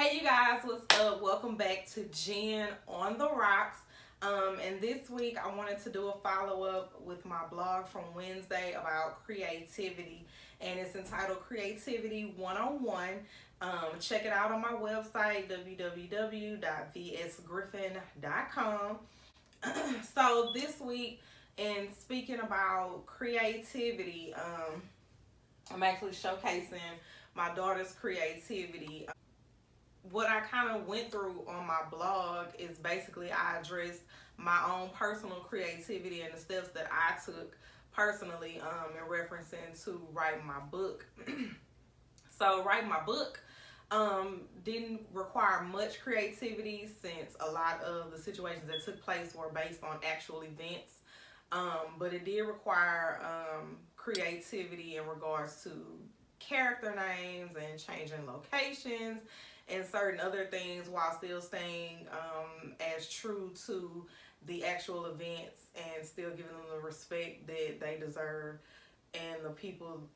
Hey you guys, what's up? Welcome back to Jen on the Rocks. And this week I wanted to do a follow-up with my blog from Wednesday about creativity, and it's entitled Creativity 101. Check it out on my website www.vsgriffin.com. So this week, in speaking about creativity, I'm actually showcasing my daughter's creativity. What I kind of went through on my blog is basically I addressed my own personal creativity and the steps that I took personally in referencing to writing my book. So writing my book didn't require much creativity since a lot of the situations that took place were based on actual events. But it did require creativity in regards to character names and changing locations and certain other things while still staying as true to the actual events and still giving them the respect that they deserve and the people,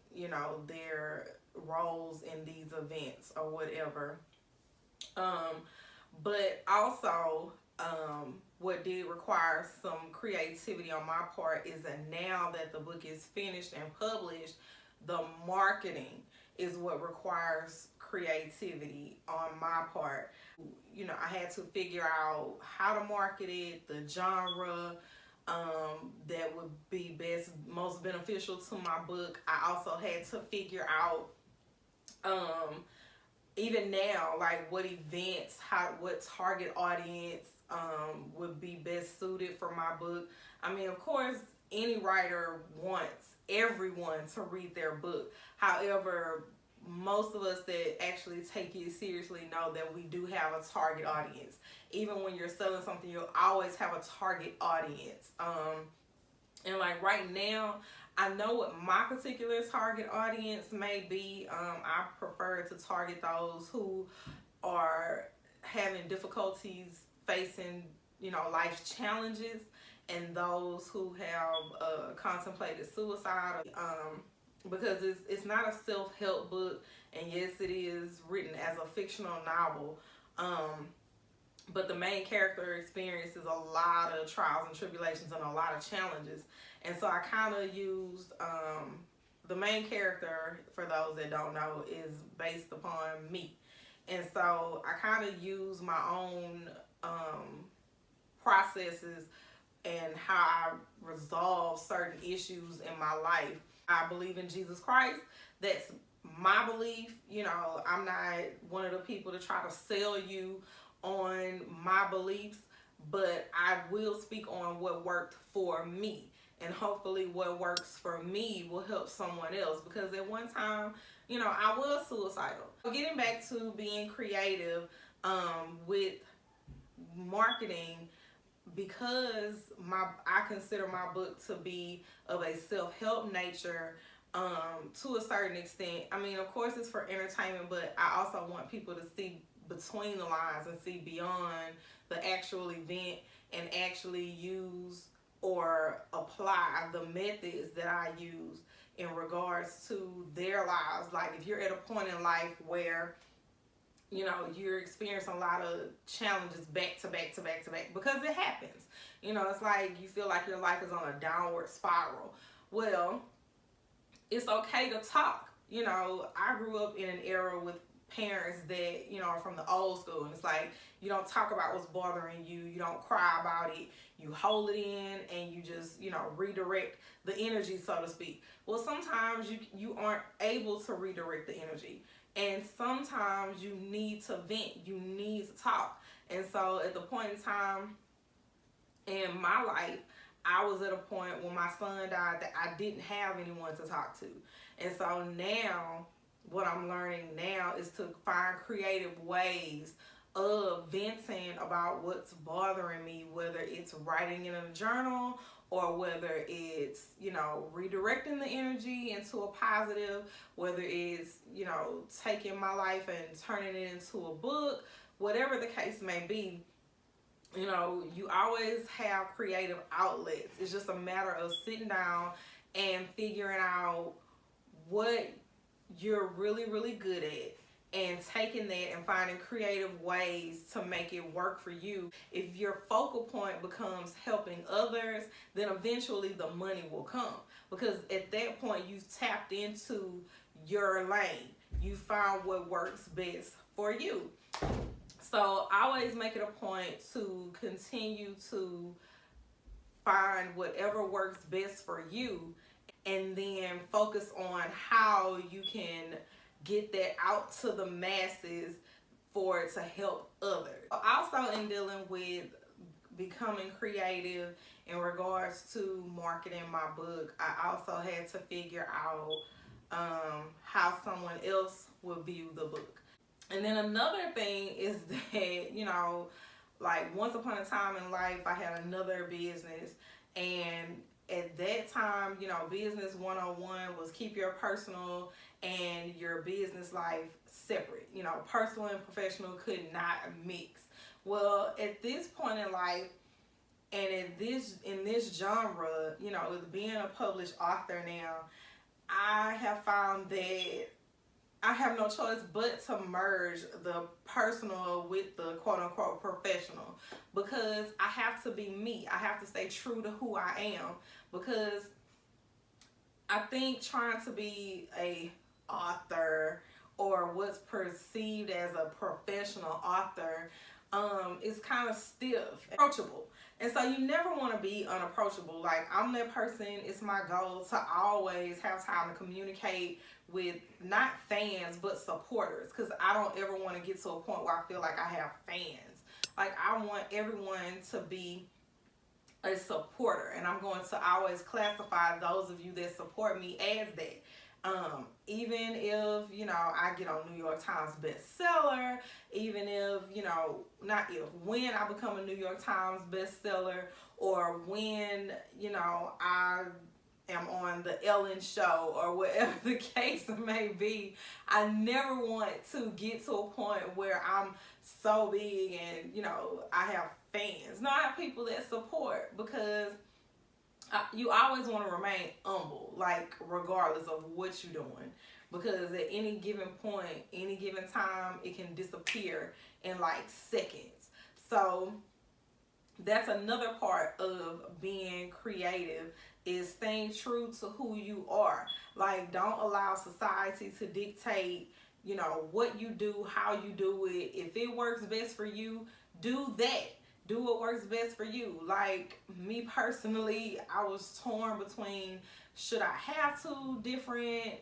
their roles in these events or whatever. But also, what did require some creativity on my part is that now that the book is finished and published, the marketing is what requires creativity on my part. I had to figure out how to market it, the genre that would be most beneficial to my book. I also had to figure out even now, like what events, what target audience would be best suited for my book. I mean, of course, any writer wants everyone to read their book. However, most of us that actually take it seriously know that we do have a target audience. Even when you're selling something, you'll always have a target audience. And like right now, I know what my particular target audience may be. I prefer to target those who are having difficulties facing, life's challenges, and those who have contemplated suicide. Because it's not a self-help book, and yes, it is written as a fictional novel. But the main character experiences a lot of trials and tribulations and a lot of challenges. And so I kind of used the main character, for those that don't know, is based upon me. And so I kind of use my own processes and how I resolve certain issues in my life. I believe in Jesus Christ. That's my belief. I'm not one of the people to try to sell you on my beliefs, but I will speak on what worked for me, and hopefully what works for me will help someone else, because at one time, I was suicidal. Getting back to being creative with marketing, because I consider my book to be of a self-help nature to a certain extent. I mean, of course it's for entertainment, but I also want people to see between the lines and see beyond the actual event and actually use or apply the methods that I use in regards to their lives. Like if you're at a point in life where you're experiencing a lot of challenges back to back to back to back, because it happens. It's like you feel like your life is on a downward spiral. Well, it's okay to talk. I grew up in an era with parents that, are from the old school, and it's like you don't talk about what's bothering you, you don't cry about it, you hold it in, and you just, redirect the energy, so to speak. Well, sometimes you aren't able to redirect the energy. And sometimes you need to vent, you need to talk. And so at the point in time in my life, I was at a point when my son died that I didn't have anyone to talk to. And so now, what I'm learning now is to find creative ways of venting about what's bothering me, whether it's writing in a journal or whether it's, redirecting the energy into a positive, whether it's, taking my life and turning it into a book, whatever the case may be. You always have creative outlets. It's just a matter of sitting down and figuring out what you're really, really good at and taking that and finding creative ways to make it work for you. If your focal point becomes helping others, then eventually the money will come, because at that point you've tapped into your lane. You found what works best for you. So I always make it a point to continue to find whatever works best for you, and then focus on how you can get that out to the masses for it to help others. Also, in dealing with becoming creative in regards to marketing my book, I also had to figure out how someone else will view the book. And then another thing is that, like once upon a time in life, I had another business, and at that time, business 101 was keep your personal and your business life separate. Personal and professional could not mix. Well, at this point in life, and in this genre, with being a published author now, I have found that I have no choice but to merge the personal with the quote unquote professional, because I have to be me. I have to stay true to who I am, because I think trying to be a author, or what's perceived as a professional author, is kind of stiff, approachable. And so you never want to be unapproachable. Like, I'm that person. It's my goal to always have time to communicate with not fans but supporters, because I don't ever want to get to a point where I feel like I have fans. Like, I want everyone to be a supporter, and I'm going to always classify those of you that support me as that. Even if, I get on New York Times bestseller, even if, not if, when I become a New York Times bestseller, or when, I am on the Ellen show, or whatever the case may be, I never want to get to a point where I'm so big and, I have fans. No, I have people that support, because you always want to remain humble, like regardless of what you're doing, because at any given point, any given time, it can disappear in like seconds. So that's another part of being creative, is staying true to who you are. Like, don't allow society to dictate, what you do, how you do it. If it works best for you, do that. Do what works best for you. Like, me personally, I was torn between, should I have two different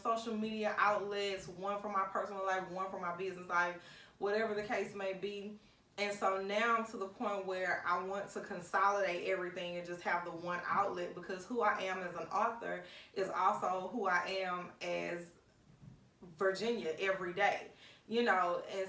social media outlets, one for my personal life, one for my business life, whatever the case may be. And so now I'm to the point where I want to consolidate everything and just have the one outlet, because who I am as an author is also who I am as Virginia every day, and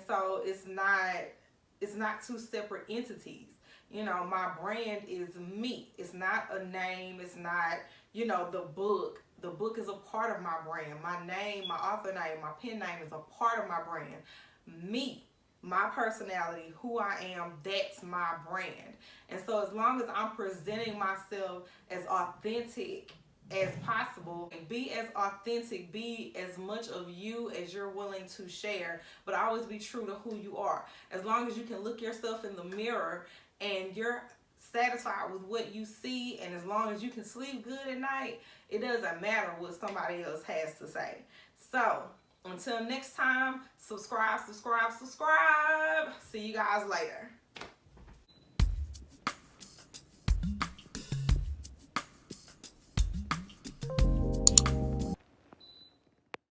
so it's not two separate entities. My brand is me. It's not a name. It's not, the book. The book is a part of my brand. My name, my author name, my pen name is a part of my brand. Me, my personality, who I am, that's my brand. And so as long as I'm presenting myself as authentic as possible, be as authentic, be as much of you as you're willing to share, but always be true to who you are. As long as you can look yourself in the mirror and you're satisfied with what you see, and as long as you can sleep good at night, it doesn't matter what somebody else has to say. So until next time, subscribe. See you guys later.